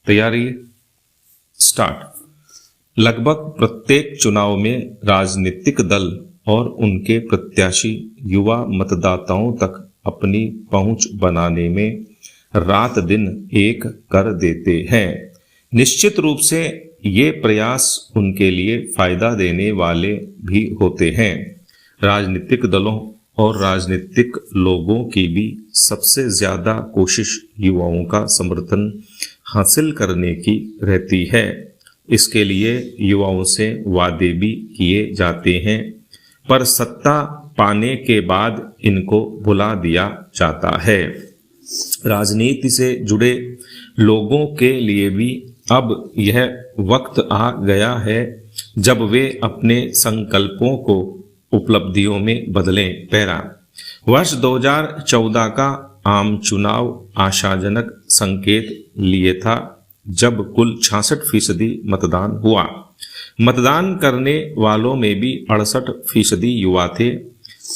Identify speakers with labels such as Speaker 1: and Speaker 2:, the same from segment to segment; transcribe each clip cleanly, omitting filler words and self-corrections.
Speaker 1: तैयारी स्टार्ट। लगभग प्रत्येक चुनाव में राजनीतिक दल और उनके प्रत्याशी युवा मतदाताओं तक अपनी पहुंच बनाने में रात दिन एक कर देते हैं। निश्चित रूप से ये प्रयास उनके लिए फायदा देने वाले भी होते हैं। राजनीतिक दलों और राजनीतिक लोगों की भी सबसे ज्यादा कोशिश युवाओं का समर्थन हासिल करने की रहती है। इसके लिए युवाओं से वादे भी किए जाते हैं, पर सत्ता पाने के बाद इनको भुला दिया जाता है। राजनीति से जुड़े लोगों के लिए भी अब यह वक्त आ गया है जब वे अपने संकल्पों को उपलब्धियों में बदलें। पैरा वर्ष 2014 का आम चुनाव आशाजनक संकेत लिए था, जब कुल 66% मतदान हुआ। मतदान करने वालों में भी 68% युवा थे।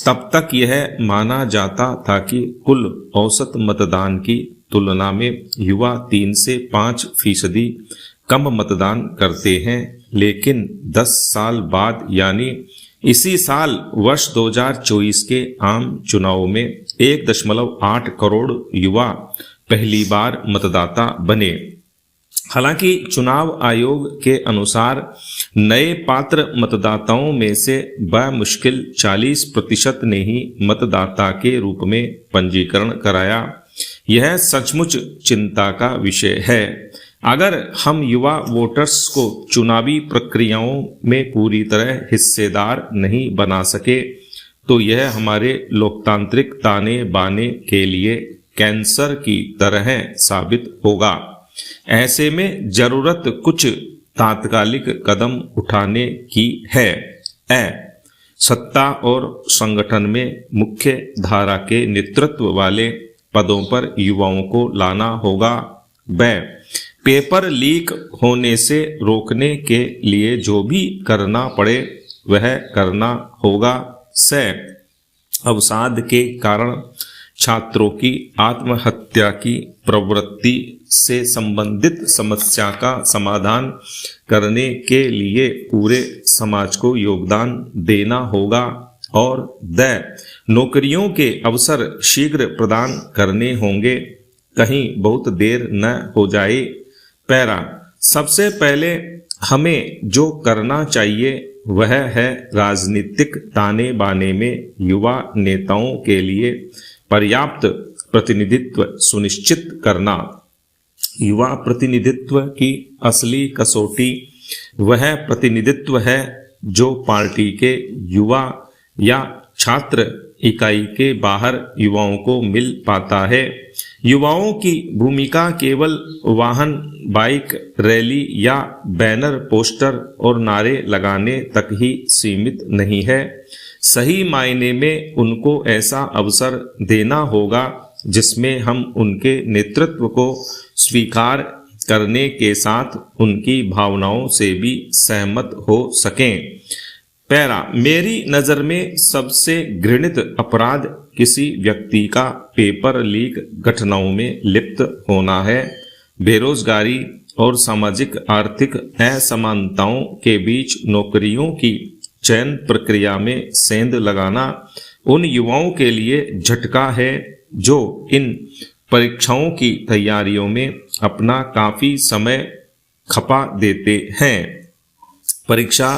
Speaker 1: तब तक यह माना जाता था कि कुल औसत मतदान की तुलना में युवा 3 से 5% कम मतदान करते हैं, लेकिन 10 साल बाद यानी इसी साल वर्ष 2024 के आम चुनाव में 1.8 करोड़ युवा पहली बार मतदाता बने। हालांकि चुनाव आयोग के अनुसार नए पात्र मतदाताओं में से बमुश्किल 40% ने ही मतदाता के रूप में पंजीकरण कराया। यह सचमुच चिंता का विषय है। अगर हम युवा वोटर्स को चुनावी प्रक्रियाओं में पूरी तरह हिस्सेदार नहीं बना सके तो यह हमारे लोकतांत्रिक ताने बाने के लिए कैंसर की तरह साबित होगा। ऐसे में जरूरत कुछ तात्कालिक कदम उठाने की है। सत्ता और संगठन में मुख्य धारा के नेतृत्व वाले पदों पर युवाओं को लाना होगा। पेपर लीक होने से रोकने के लिए जो भी करना पड़े वह करना होगा। अवसाद के कारण छात्रों की आत्महत्या की प्रवृत्ति से संबंधित समस्या का समाधान करने के लिए पूरे समाज को योगदान देना होगा। और नौकरियों के अवसर शीघ्र प्रदान करने होंगे, कहीं बहुत देर न हो जाए। पैरा सबसे पहले हमें जो करना चाहिए वह है राजनीतिक ताने बाने में युवा नेताओं के लिए पर्याप्त प्रतिनिधित्व सुनिश्चित करना। युवा प्रतिनिधित्व की असली कसौटी वह प्रतिनिधित्व है जो पार्टी के युवा या छात्र इकाई के बाहर युवाओं को मिल पाता है। युवाओं की भूमिका केवल वाहन, बाइक रैली या बैनर, पोस्टर और नारे लगाने तक ही सीमित नहीं है। सही मायने में उनको ऐसा अवसर देना होगा जिसमें हम उनके नेतृत्व को स्वीकार करने के साथ उनकी भावनाओं से भी सहमत हो सकें। पैरा मेरी नज़र में सबसे घृणित अपराध किसी व्यक्ति का पेपर लीक घटनाओं में लिप्त होना है। बेरोजगारी और सामाजिक आर्थिक असमानताओं के बीच नौकरियों की चयन प्रक्रिया में सेंध लगाना उन युवाओं के लिए झटका है जो इन परीक्षाओं की तैयारियों में अपना काफी समय खपा देते हैं। परीक्षा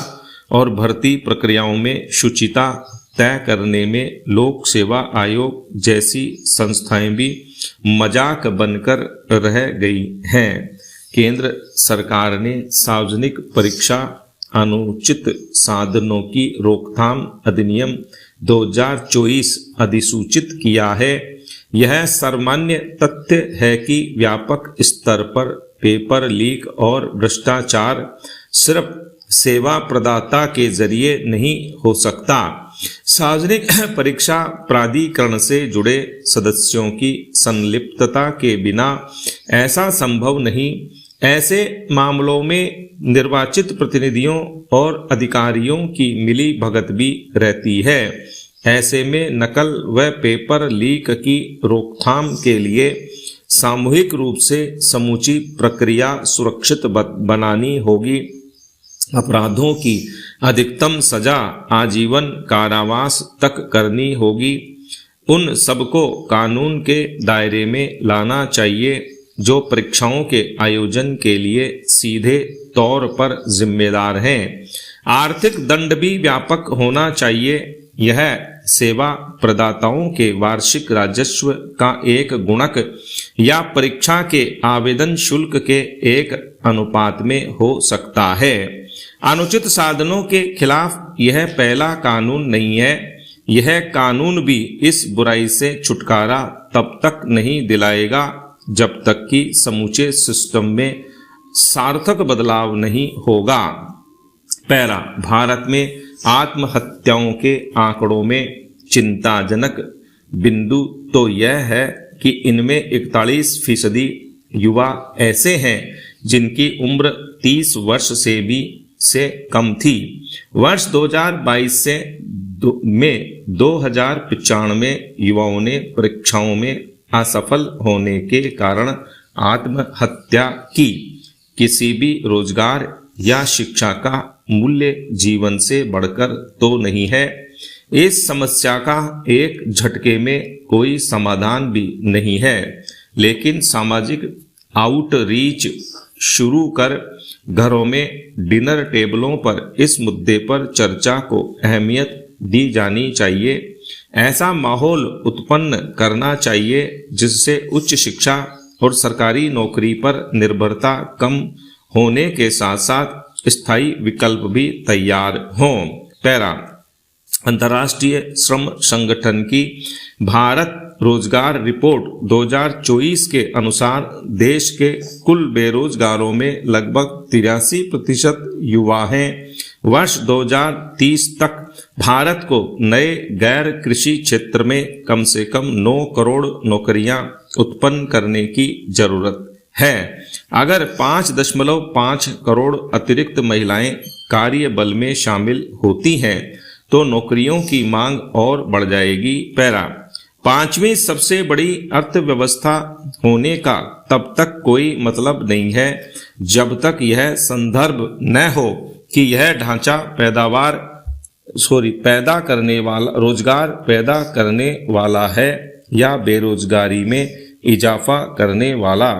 Speaker 1: और भर्ती प्रक्रियाओं में शुचिता तय करने में लोक सेवा आयोग जैसी संस्थाएं भी मजाक बनकर रह गई हैं। केंद्र सरकार ने सार्वजनिक परीक्षा अनुचित साधनों की रोकथाम अधिनियम 2024 अधिसूचित किया है। यह सर्वमान्य तथ्य है कि व्यापक स्तर पर पेपर लीक और भ्रष्टाचार सिर्फ सेवा प्रदाता के जरिए नहीं हो सकता। सार्वजनिक परीक्षा प्राधिकरण से जुड़े सदस्यों की संलिप्तता के बिना ऐसा संभव नहीं। ऐसे मामलों में निर्वाचित प्रतिनिधियों और अधिकारियों की मिली भगत भी रहती है। ऐसे में नकल व पेपर लीक की रोकथाम के लिए सामूहिक रूप से समूची प्रक्रिया सुरक्षित बनानी होगी। अपराधों की अधिकतम सजा आजीवन कारावास तक करनी होगी। उन सबको कानून के दायरे में लाना चाहिए जो परीक्षाओं के आयोजन के लिए सीधे तौर पर जिम्मेदार हैं। आर्थिक दंड भी व्यापक होना चाहिए। यह सेवा प्रदाताओं के वार्षिक राजस्व का एक गुणक या परीक्षा के आवेदन शुल्क के एक अनुपात में हो सकता है। अनुचित साधनों के खिलाफ यह पहला कानून नहीं है। यह कानून भी इस बुराई से छुटकारा तब तक नहीं दिलाएगा जब तक कि समूचे सिस्टम में सार्थक बदलाव नहीं होगा। पहला, भारत में आत्महत्याओं के आंकड़ों में चिंताजनक बिंदु तो यह है कि इनमें 41% युवा ऐसे हैं जिनकी उम्र 30 वर्ष से कम थी। वर्ष 2022 में 2095 युवाओं ने परीक्षाओं में असफल होने के कारण आत्महत्या की। किसी भी रोजगार या शिक्षा का मूल्य जीवन से बढ़कर तो नहीं है। इस समस्या का एक झटके में कोई समाधान भी नहीं है, लेकिन सामाजिक आउटरीच शुरू कर घरों में डिनर टेबलों पर इस मुद्दे पर चर्चा को अहमियत दी जानी चाहिए। ऐसा माहौल उत्पन्न करना चाहिए जिससे उच्च शिक्षा और सरकारी नौकरी पर निर्भरता कम होने के साथ साथ स्थायी विकल्प भी तैयार हों। पैरा, अंतर्राष्ट्रीय श्रम संगठन की भारत रोजगार रिपोर्ट 2024 के अनुसार देश के कुल बेरोजगारों में लगभग 83% युवा हैं। वर्ष 2030 तक भारत को नए गैर कृषि क्षेत्र में कम से कम 9 करोड़ नौकरियां उत्पन्न करने की जरूरत है। अगर 5.5 करोड़ अतिरिक्त महिलाएं कार्य बल में शामिल होती हैं तो नौकरियों की मांग और बढ़ जाएगी। पैरा, 5वीं सबसे बड़ी अर्थव्यवस्था होने का तब तक कोई मतलब नहीं है जब तक यह संदर्भ न हो कि यह ढांचा पैदा करने वाला रोजगार पैदा करने वाला है या बेरोजगारी में इजाफा करने वाला।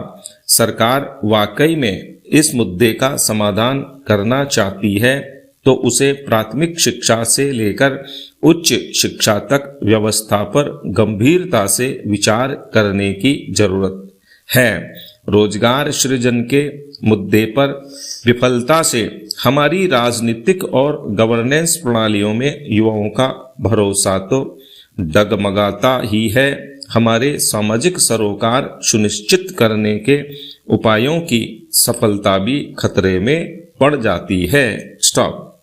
Speaker 1: सरकार वाकई में इस मुद्दे का समाधान करना चाहती है तो उसे प्राथमिक शिक्षा से लेकर उच्च शिक्षा तक व्यवस्था पर गंभीरता से विचार करने की जरूरत है। रोजगार सृजन के मुद्दे पर विफलता से हमारी राजनीतिक और गवर्नेंस प्रणालियों में युवाओं का भरोसा तो डगमगाता ही है। हमारे सामाजिक सरोकार सुनिश्चित करने के उपायों की सफलता भी खतरे में पड़ जाती है। स्टॉप।